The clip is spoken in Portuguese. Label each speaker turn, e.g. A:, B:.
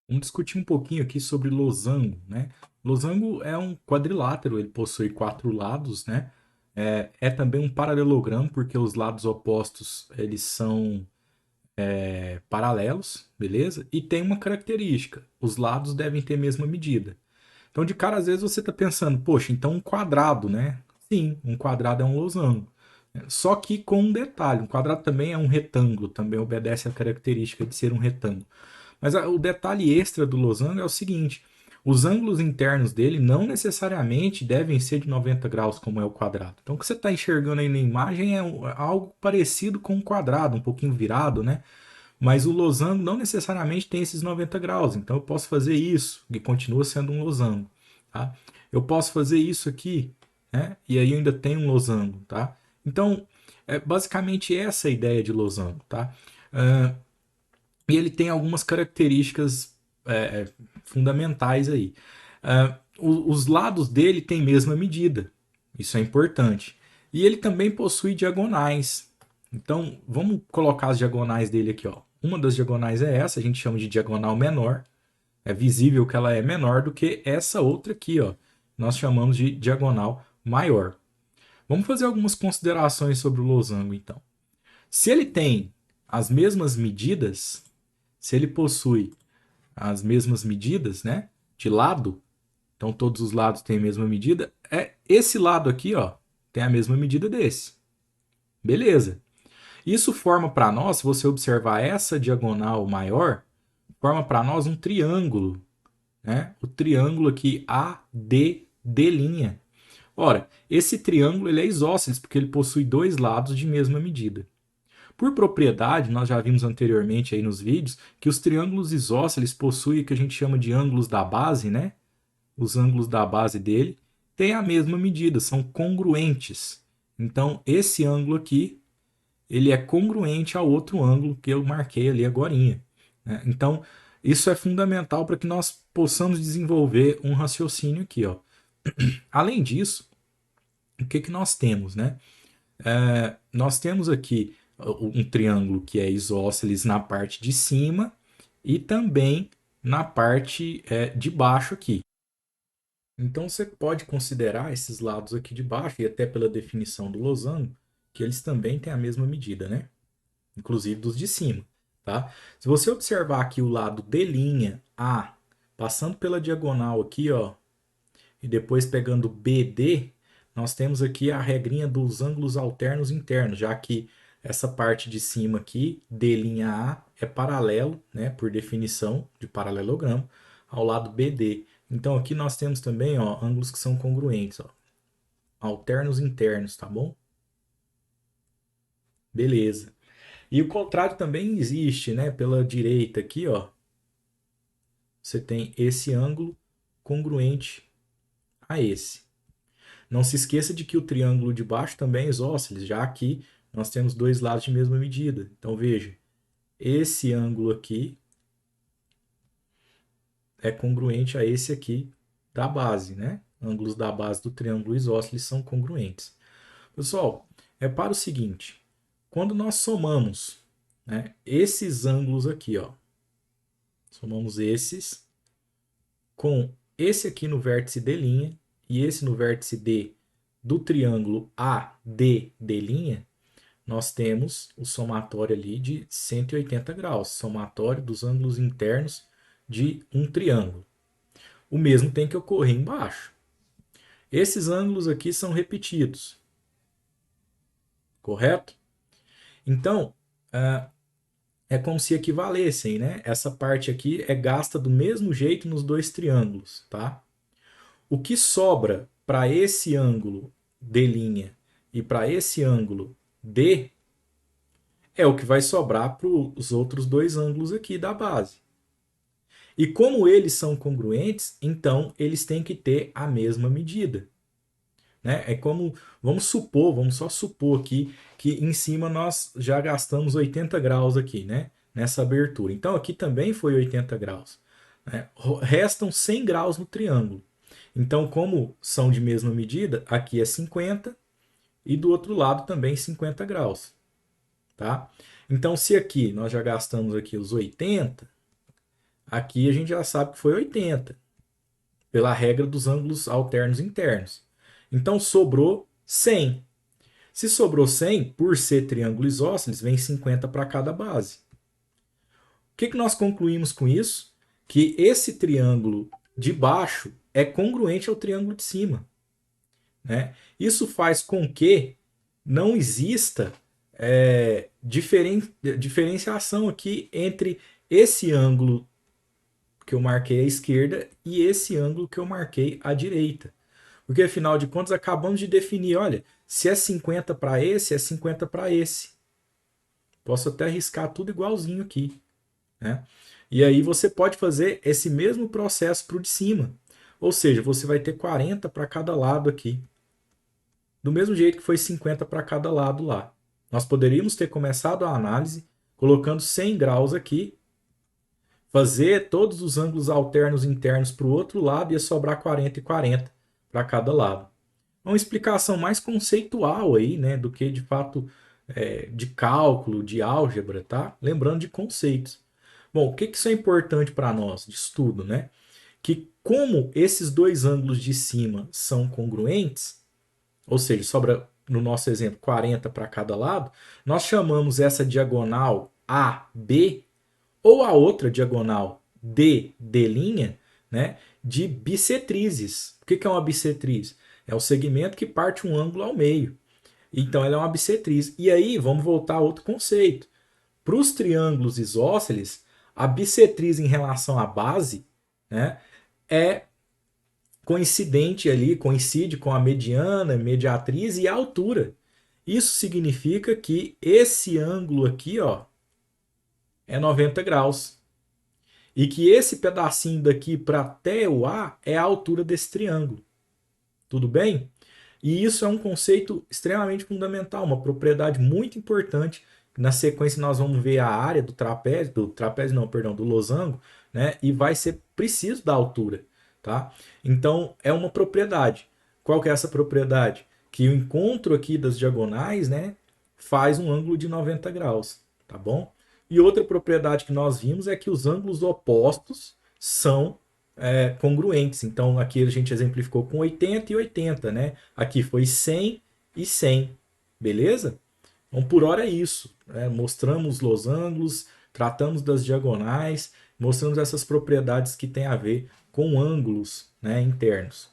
A: Vamos discutir um pouquinho aqui sobre losango, né? Losango é um quadrilátero, ele possui quatro lados, né? É também um paralelogramo, porque os lados opostos eles são paralelos, beleza? E tem uma característica, os lados devem ter a mesma medida. Então, de cara, às vezes você está pensando, poxa, então um quadrado, né? Sim, um quadrado é um losango. Só que com um detalhe, um quadrado também é um retângulo, também obedece à característica de ser um retângulo. Mas o detalhe extra do losango é o seguinte: os ângulos internos dele não necessariamente devem ser de 90 graus, como é o quadrado. Então, o que você está enxergando aí na imagem é algo parecido com um quadrado, um pouquinho virado, né? Mas o losango não necessariamente tem esses 90 graus. Então, eu posso fazer isso, que continua sendo um losango. Tá? Eu posso fazer isso aqui, né? E aí eu ainda tenho um losango. Tá? Então, é basicamente essa a ideia de losango. Tá? E ele tem algumas características fundamentais aí. Os lados dele têm mesma medida, isso é importante. E ele também possui diagonais. Então, vamos colocar as diagonais dele aqui. Ó. Uma das diagonais é essa, a gente chama de diagonal menor. É visível que ela é menor do que essa outra aqui. Ó. Nós chamamos de diagonal maior. Vamos fazer algumas considerações sobre o losango, então. Se ele tem as mesmas medidas, se ele possui as mesmas medidas, né, de lado, então todos os lados têm a mesma medida, esse lado aqui, ó, tem a mesma medida desse. Beleza. Isso forma para nós, se você observar essa diagonal maior, forma para nós um triângulo, né? O triângulo aqui ADD'. Ora, esse triângulo ele é isósceles porque ele possui dois lados de mesma medida. Por propriedade, nós já vimos anteriormente aí nos vídeos que os triângulos isósceles possuem o que a gente chama de ângulos da base, né? Os ângulos da base dele têm a mesma medida, são congruentes. Então, esse ângulo aqui, ele é congruente ao outro ângulo que eu marquei ali agorinha, né? Então, isso é fundamental para que nós possamos desenvolver um raciocínio aqui, ó. Além disso, o que, que nós temos, né? Nós temos aqui um triângulo que é isósceles na parte de cima e também na parte de baixo aqui. Então você pode considerar esses lados aqui de baixo, e até pela definição do losango, que eles também têm a mesma medida, né? Inclusive dos de cima, tá? Se você observar aqui o lado de' A, passando pela diagonal aqui, ó, e depois pegando BD, nós temos aqui a regrinha dos ângulos alternos internos, já que essa parte de cima aqui, d'A, é paralelo, né, por definição de paralelogramo, ao lado BD. Então aqui nós temos também, ó, ângulos que são congruentes, ó, alternos internos, tá bom? Beleza. E o contrário também existe, né? Pela direita aqui, ó, você tem esse ângulo congruente a esse. Não se esqueça de que o triângulo de baixo também é isósceles, já que nós temos dois lados de mesma medida. Então veja, esse ângulo aqui é congruente a esse aqui da base, né? Ângulos da base do triângulo isósceles são congruentes. Pessoal, repara o seguinte, quando nós somamos, né, esses ângulos aqui, ó, somamos esses com esse aqui no vértice D' e esse no vértice D do triângulo ADD', nós temos o somatório ali de 180 graus, somatório dos ângulos internos de um triângulo. O mesmo tem que ocorrer embaixo. Esses ângulos aqui são repetidos, correto? Então, é como se equivalessem, né? Essa parte aqui é gasta do mesmo jeito nos dois triângulos, tá? O que sobra para esse ângulo D' e para esse ângulo D é o que vai sobrar para os outros dois ângulos aqui da base. E como eles são congruentes, então eles têm que ter a mesma medida. Né? É como, vamos só supor aqui que em cima nós já gastamos 80 graus aqui, né? Nessa abertura. Então aqui também foi 80 graus. Né? Restam 100 graus no triângulo. Então, como são de mesma medida, aqui é 50 e do outro lado também 50 graus. Tá? Então, se aqui nós já gastamos aqui os 80, Aqui a gente já sabe que foi 80, pela regra dos ângulos alternos internos. Então sobrou 100. Se sobrou 100, por ser triângulo isósceles, vem 50 para cada base. O que nós concluímos com isso? Que esse triângulo de baixo é congruente ao triângulo de cima. Né? Isso faz com que não exista diferenciação aqui entre esse ângulo que eu marquei à esquerda e esse ângulo que eu marquei à direita. Porque afinal de contas acabamos de definir, olha, se é 50 para esse, é 50 para esse. Posso até arriscar tudo igualzinho aqui. Né? E aí você pode fazer esse mesmo processo para o de cima. Ou seja, você vai ter 40 para cada lado aqui. Do mesmo jeito que foi 50 para cada lado lá. Nós poderíamos ter começado a análise colocando 100 graus aqui, fazer todos os ângulos alternos internos para o outro lado e ia sobrar 40 e 40 para cada lado. Uma explicação mais conceitual aí, né, do que de fato de cálculo, de álgebra, tá? Lembrando de conceitos. Bom, o que isso é importante para nós de estudo, né? Que como esses dois ângulos de cima são congruentes, ou seja, sobra no nosso exemplo 40 para cada lado, nós chamamos essa diagonal AB ou a outra diagonal D', né, de bissetrizes. O que é uma bissetriz? É o segmento que parte um ângulo ao meio. Então ela é uma bissetriz. E aí vamos voltar a outro conceito. Para os triângulos isósceles, a bissetriz em relação à base, né, é coincidente ali, coincide com a mediana, mediatriz e a altura. Isso significa que esse ângulo aqui, ó, é 90 graus. E que esse pedacinho daqui para até o A é a altura desse triângulo. Tudo bem? E isso é um conceito extremamente fundamental, uma propriedade muito importante. Na sequência nós vamos ver a área do losango, né? E vai ser preciso da altura, tá? Então é uma propriedade. Qual que é essa propriedade? Que o encontro aqui das diagonais, né, faz um ângulo de 90 graus, tá bom? E outra propriedade que nós vimos é que os ângulos opostos são congruentes. Então aqui a gente exemplificou com 80 e 80, né? Aqui foi 100 e 100, beleza? Então por hora é isso. Né? Mostramos losangos, tratamos das diagonais, mostramos essas propriedades que têm a ver com ângulos, né, internos.